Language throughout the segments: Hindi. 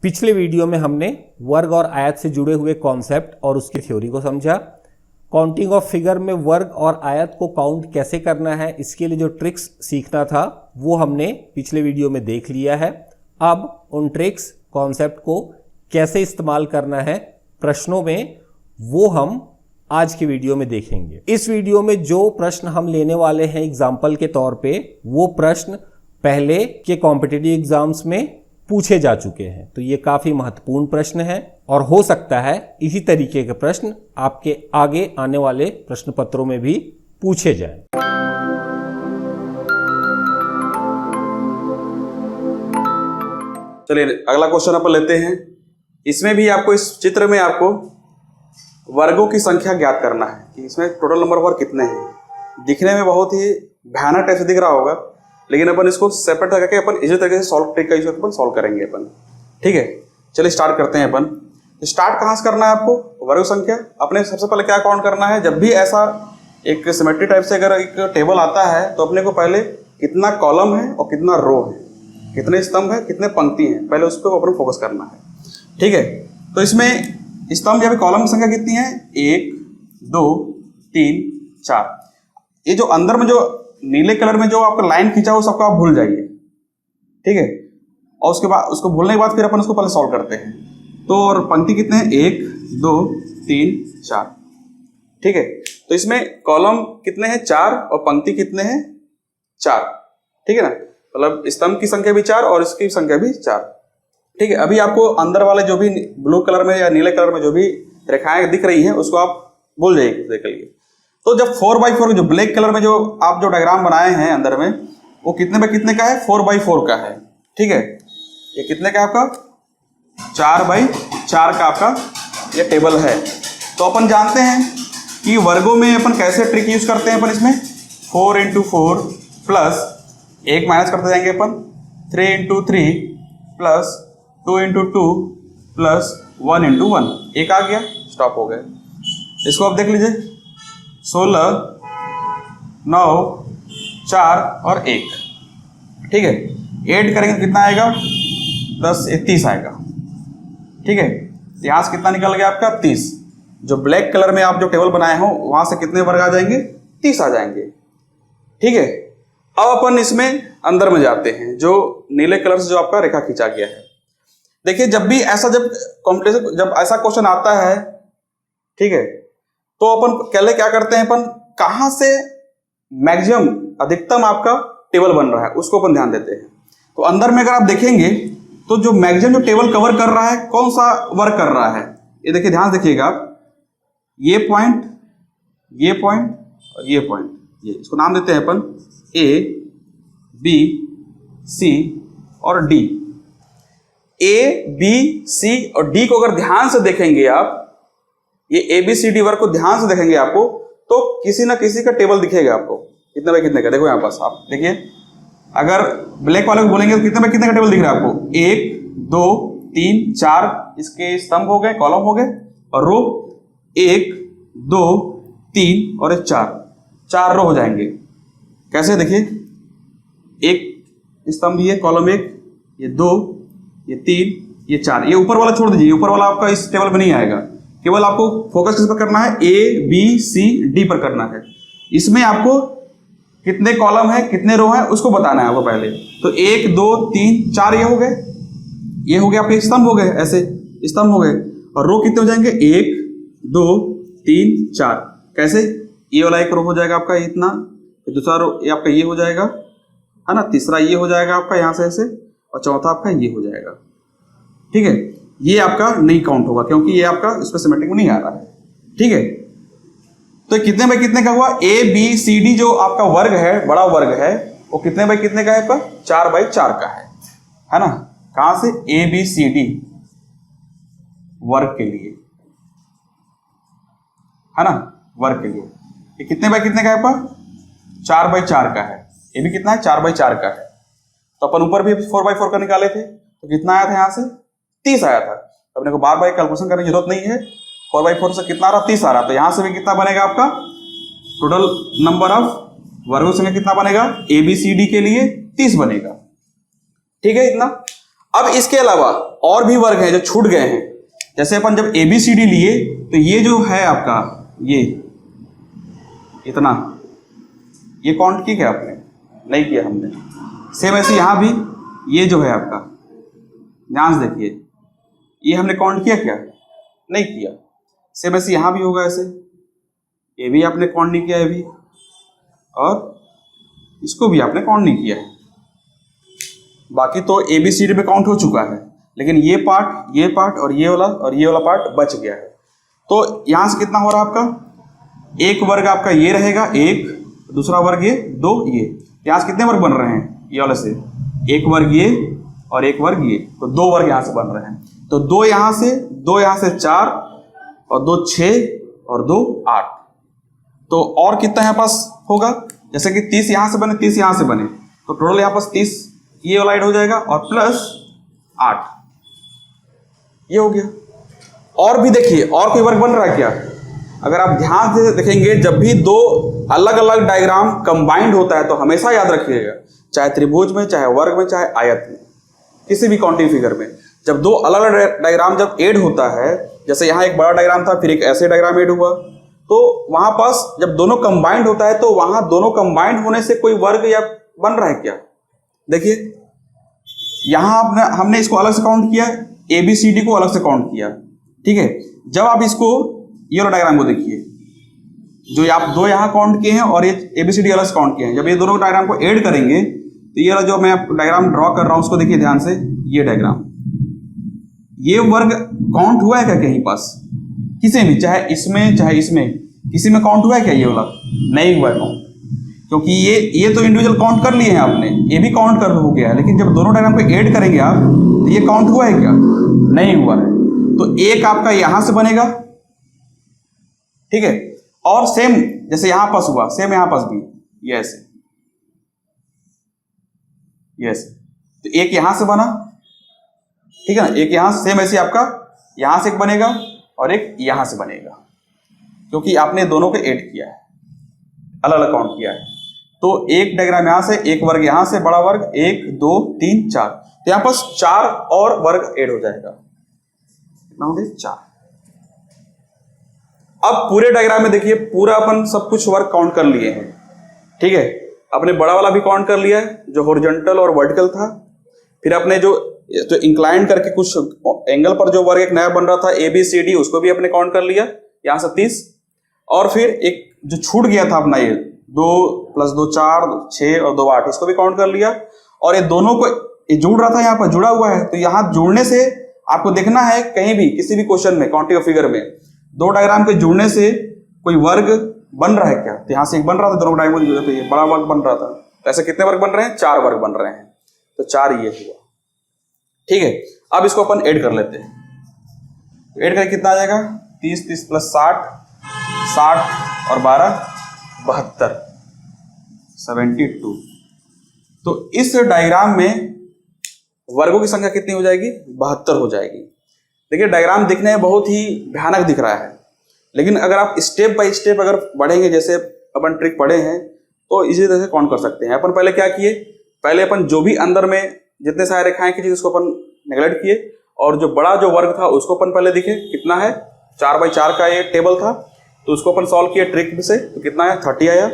पिछले वीडियो में हमने वर्ग और आयत से जुड़े हुए कॉन्सेप्ट और उसकी थ्योरी को समझा। काउंटिंग ऑफ फिगर में वर्ग और आयत को काउंट कैसे करना है, इसके लिए जो ट्रिक्स सीखना था वो हमने पिछले वीडियो में देख लिया है। अब उन ट्रिक्स कॉन्सेप्ट को कैसे इस्तेमाल करना है प्रश्नों में, वो हम आज के वीडियो में देखेंगे। इस वीडियो में जो प्रश्न हम लेने वाले हैं एग्जाम्पल के तौर पे, वो प्रश्न पहले के कॉम्पिटिटिव एग्जाम्स में पूछे जा चुके हैं, तो ये काफी महत्वपूर्ण प्रश्न है और हो सकता है इसी तरीके के प्रश्न आपके आगे आने वाले प्रश्न पत्रों में भी पूछे जाएं। चलिए अगला क्वेश्चन अपन लेते हैं। इसमें भी आपको, इस चित्र में आपको वर्गों की संख्या ज्ञात करना है कि इसमें टोटल नंबर वर्ग कितने हैं। दिखने में बहुत ही भयानक टाइप से दिख रहा होगा, लेकिन अपन इसको सेपरेट करके अपन इसी तरीके से सॉल्व ट्रिक का यूज अपन सॉल्व करेंगे अपन। ठीक है, चलिए स्टार्ट करते हैं अपन। स्टार्ट कहाँ से करना है आपको? वर्ग संख्या। अपने सबसे पहले क्या काउंट करना है, जब भी ऐसा एक सिमेट्री टाइप से अगर एक टेबल आता है तो अपने को पहले कितना कॉलम है और कितना रो है, कितने स्तंभ है, कितने पंक्ति हैं, पहले उस पर अपन फोकस करना है। ठीक है, तो इसमें स्तंभ या कॉलम की संख्या कितनी है? 1 2 3 4। ये जो अंदर में जो नीले कलर में जो आपका लाइन खींचा हो सबको आप भूल जाइए। ठीक है, और उसके बाद उसको भूलने के बाद फिर अपन उसको पहले सॉल्व करते हैं। तो और पंक्ति कितने हैं? 1 2 3 4। ठीक है, तो इसमें कॉलम कितने हैं? 4, और पंक्ति कितने हैं? 4। ठीक है ना, मतलब स्तंभ की संख्या भी 4 और इसकी संख्या भी 4। ठीक है, अभी आपको अंदर वाले जो भी ब्लू कलर में या नीले कलर में जो भी रेखाएं दिख रही हैं उसको आप भूल जाइए देख लीजिए। तो जब 4x4 जो ब्लैक कलर में जो आप जो डायग्राम बनाए हैं अंदर में, वो कितने बाय कितने का है? 4x4 का है। ठीक है, ये कितने का आपका? 4x4 का आपका ये टेबल है। तो अपन जानते हैं कि वर्गों में अपन कैसे ट्रिक यूज करते हैं। अपन इसमें 4 × 4 प्लस 1 माइनस करते जाएंगे अपन, 3 × 3 प्लस 2 × 2 प्लस 1 × 1। एक आ गया, स्टॉप हो गए। इसको आप देख लीजिए, 16 9 4 और 1। ठीक है, ऐड करेंगे कितना आएगा? 10 30 आएगा। ठीक है, यहाँ से कितना निकल गया आपका? 30। जो ब्लैक कलर में आप जो टेबल बनाए हो वहां से कितने वर्ग आ जाएंगे? 30 आ जाएंगे। ठीक है, अब अपन इसमें अंदर में जाते हैं, जो नीले कलर से जो आपका रेखा खींचा गया है। देखिए, जब भी ऐसा जब कॉम्पिटिशन जब ऐसा क्वेश्चन आता है, ठीक है, तो अपन पहले क्या करते हैं, अपन कहां से मैक्सिमम अधिकतम आपका टेबल बन रहा है उसको अपन ध्यान देते हैं। तो अंदर में अगर आप देखेंगे तो जो मैक्सिमम जो टेबल कवर कर रहा है, कौन सा वर्क कर रहा है, ये देखिए, ध्यान देखिएगा आप, ये पॉइंट, ये पॉइंट और ये पॉइंट, ये इसको नाम देते हैं अपन A B C और D। A B C और D को अगर ध्यान से देखेंगे आप, ये ABCD वर्ग को ध्यान से देखेंगे आपको, तो किसी ना किसी का टेबल दिखेगा आपको। कितने बाय कितने का? देखो यहाँ पास आप देखिए, अगर ब्लैक वाले को बोलेंगे तो कितने बाय कितने का टेबल दिख रहा है आपको? 1 2 3 4 इसके स्तंभ हो गए, कॉलम हो गए, और रो 1 2 3 और 4 रो हो जाएंगे। कैसे? देखिए, एक स्तंभ ये कॉलम 1, ये 2, ये 3, ये 4। ये ऊपर वाला छोड़ दीजिए, ऊपर वाला आपका इस टेबल में नहीं आएगा। केवल आपको फोकस किस पर करना है? A B C D पर करना है। इसमें आपको कितने कॉलम है, कितने रो है, उसको बताना है आपको पहले। तो 1 2 3 4 ये हो गए, ये हो गए आपके स्तंभ हो गए, ऐसे स्तंभ हो गए। और रो कितने हो जाएंगे? 1 2 3 4। कैसे? ये वाला एक रो हो जाएगा आपका इतना, दूसरा रो ये आपका ये हो जाएगा, है ना, तीसरा ये हो जाएगा आपका यहाँ से ऐसे, और चौथा आपका ये हो जाएगा। ठीक है, ये आपका नहीं काउंट होगा क्योंकि ये आपका इसमें सिमेट्रिक में नहीं आ रहा है। ठीक है, तो कितने बाय कितने का हुआ? A B C D जो आपका वर्ग है, बड़ा वर्ग है, वो कितने बाय कितने का है आपका? 4x4 का है ना। कहां से? A B C D वर्ग के लिए, है ना, वर्ग के लिए। ये कितने बाय कितने का है आपका? 4x4 का है। ये भी कितना है? 4x4 का है। तो अपन ऊपर भी 4x4 का निकाले थे, तो कितना आया था? यहाँ से 30 आया था। अपने को बार बार कैलकुलेशन करने की जरूरत नहीं है। 4x4 से कितना आ रहा? 30 आ रहा। तो यहां से भी कितना बनेगा आपका? टोटल नंबर ऑफ वर्गों संख्या कितना बनेगा? ABCD के लिए 30 बनेगा। ठीक है, इतना। अब इसके अलावा और भी वर्ग हैं जो छूट गए हैं। जैसे अपन जब ABCD लिए तो ये जो है आपका ये इतना, ये काउंट किया क्या आपने? नहीं किया हमने। सेम ऐसे यहाँ भी ये जो है आपका, ध्यान से देखिए, ये हमने काउंट किया क्या? नहीं किया। सेम ऐसे यहाँ भी होगा ऐसे, ये भी आपने काउंट नहीं किया, ये भी, और इसको भी आपने काउंट नहीं किया है। बाकी तो ABCD पे काउंट हो चुका है, लेकिन ये पार्ट और ये वाला पार्ट बच गया है। तो यहाँ से कितना हो रहा है आपका? एक वर्ग आपका ये रहेगा, एक, दूसरा वर्ग ये, दो ये। यहाँ से कितने वर्ग बन रहे हैं? ये वाले से एक वर्ग ये और एक वर्ग ये, तो दो वर्ग यहाँ से बन रहे हैं। तो दो यहाँ से 4 और 2 6 और 2 8। तो और कितना यहाँ पास होगा? जैसे कि 30 यहाँ से बने, 30 यहाँ से बने, तो टोटल यहाँ पास 30 ये वाला ऐड हो जाएगा और प्लस 8 ये हो गया। और भी देखिए, और कोई वर्ग बन रहा है क्या? अगर आप ध्यान से देखेंगे, जब भी दो अलग अलग डायग्राम कंबाइंड होता है तो हमेशा याद रखिएगा, चाहे त्रिभुज में, चाहे वर्ग में, चाहे आयत में, किसी भी काउंटिंग फिगर में, जब दो अलग अलग डायग्राम जब ऐड होता है, जैसे यहाँ एक बड़ा डायग्राम था, फिर एक ऐसे डायग्राम ऐड हुआ, तो वहां पास जब दोनों कंबाइंड होता है तो वहां दोनों कंबाइंड होने से कोई वर्ग या बन रहा है क्या? देखिए यहां हमने इसको अलग से काउंट किया, ABCD को अलग से काउंट किया, ठीक है। जब आप इसको ये वाला डायग्राम को देखिए, जो आप दो यहाँ काउंट किए हैं और ये ABCD अलग से काउंट किए हैं, जब ये दोनों डायग्राम को ऐड करेंगे तो ये वाला जो मैं डायग्राम ड्रॉ कर रहा हूं उसको देखिए ध्यान से, ये डायग्राम, ये वर्ग काउंट हुआ है क्या कहीं पास? किसी में, चाहे इसमें चाहे इसमें, किसी में काउंट हुआ है क्या ये वाला? नहीं हुआ है काउंट, क्योंकि ये तो इंडिविजुअल काउंट कर लिए हैं आपने, ये भी काउंट कर हो गया है, लेकिन जब दोनों डायग्राम को ऐड करेंगे आप तो ये काउंट हुआ है क्या? नहीं हुआ है। तो एक आपका यहां से बनेगा, ठीक है, और सेम जैसे यहां पास हुआ, सेम यहां पास भी ये ऐसे, तो एक यहां से बना, ठीक है ना, एक यहां से, सेम ऐसे आपका यहां से एक बनेगा और एक यहां से बनेगा, क्योंकि आपने दोनों को ऐड किया है, अलग अलग काउंट किया है। तो एक डायग्राम यहां से, एक वर्ग यहां से, बड़ा वर्ग 1 2 3 4, तो यहां पास 4 और वर्ग ऐड हो जाएगा, कितना हो गया? 4। अब पूरे डायग्राम में देखिए, पूरा अपन सब कुछ वर्ग काउंट कर लिए हैं, ठीक है। अपने बड़ा वाला भी काउंट कर लिया है जो हॉरिजॉन्टल और वर्टिकल था, फिर अपने जो इंक्लाइन करके कुछ एंगल पर जो वर्ग एक नया बन रहा था ABCD, उसको भी अपने काउंट कर लिया, यहां से 30, और फिर एक जो छूट गया था अपना ये 2 + 2 4 6 और 2 8, इसको भी काउंट कर लिया। और ये दोनों को ये जुड़ रहा था, यहाँ पर जुड़ा हुआ है, तो यहाँ जुड़ने से आपको देखना है कहीं भी किसी भी क्वेश्चन में, काउंटिंग फिगर में, दो डायग्राम के जुड़ने से कोई वर्ग बन रहा है क्या? तो यहाँ से एक बन रहा था, दोनों डायग्राम जुड़े, तो ये बड़ा वर्ग बन रहा था। तो ऐसे कितने वर्ग बन रहे हैं? 4 वर्ग बन रहे हैं, तो 4 ये हुआ, ठीक है। अब इसको अपन ऐड कर लेते हैं, ऐड करके कितना आ जाएगा? 30 30 + 60 60 और 12 72 72। तो इस डायग्राम में वर्गों की संख्या कितनी हो जाएगी? 72 हो जाएगी। देखिए डायग्राम दिखने में बहुत ही भयानक दिख रहा है, लेकिन अगर आप स्टेप बाय स्टेप अगर बढ़ेंगे, जैसे अपन ट्रिक पढ़े हैं, तो इसी तरह से काउंट कर सकते हैं। अपन पहले क्या किए, पहले अपन जो भी अंदर में जितने सारे रेखाएं खींची उसको अपन नेगलेक्ट किए, और जो बड़ा जो वर्ग था उसको अपन पहले दिखे कितना है, 4/4 का ये टेबल था, तो उसको अपन सॉल्व किया ट्रिक से, तो कितना आया? 30 आया।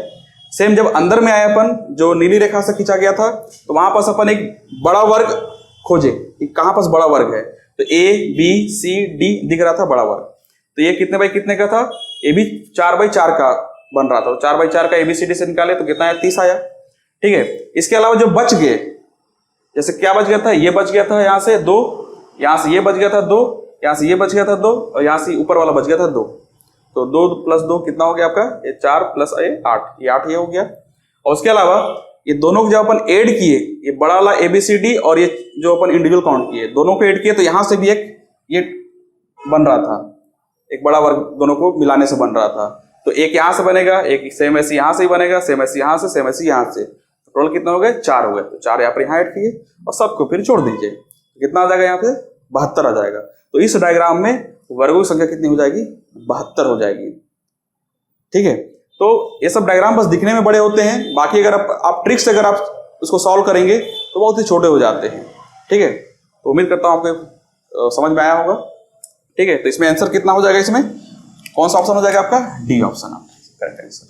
सेम जब अंदर में आया अपन, जो नीली रेखा से खींचा गया था, तो वहां पास अपन एक बड़ा वर्ग खोजे कि कहां पास बड़ा वर्ग है, तो ABCD दिख रहा था बड़ा वर्ग, तो ये कितने बाई कितने का था? ये भी 4/4 का बन रहा था, तो 4/4 का ABCD से निकाले तो कितना आया? 30 आया, ठीक है। इसके अलावा जो बच गए, जैसे क्या बच गया था? ये बच गया था यहाँ से 2, यहाँ से ये बच गया था 2, यहाँ से ये बच गया था 2, और यहाँ से ऊपर वाला बच गया था 2, तो 2 + 2 कितना हो गया आपका? ये 4 + 8, ये 8 ये हो गया। और उसके अलावा ये दोनों को जब अपन ऐड किए, ये बड़ा वाला ABCD और ये जो अपन इंडिविजुअल काउंट किए, दोनों को ऐड किए, तो यहाँ से भी एक ये बन रहा था, एक बड़ा वर्ग दोनों को मिलाने से बन रहा था, तो एक यहाँ से बनेगा, एक सेम ऐसे यहाँ से ही बनेगा, सेम ऐसे यहाँ से, सेम ऐसे यहाँ से, टोटल कितना हो गए? 4 हो गए। तो 4 यहाँ पर यहाँ ऐड किए और सबको फिर छोड़ दीजिए, कितना आ जाएगा? यहाँ पे 72 आ जाएगा। तो इस डायग्राम में वर्गों की संख्या कितनी हो जाएगी? 72 हो जाएगी, ठीक है। तो ये सब डायग्राम बस दिखने में बड़े होते हैं, बाकी अगर आप ट्रिक से अगर आप उसको सॉल्व करेंगे तो बहुत ही छोटे हो जाते हैं, ठीक है। तो उम्मीद करता हूँ आपको समझ में आया होगा। ठीक है, तो इसमें आंसर कितना हो जाएगा, इसमें कौन सा ऑप्शन हो जाएगा आपका, डी ऑप्शन करेक्ट आंसर।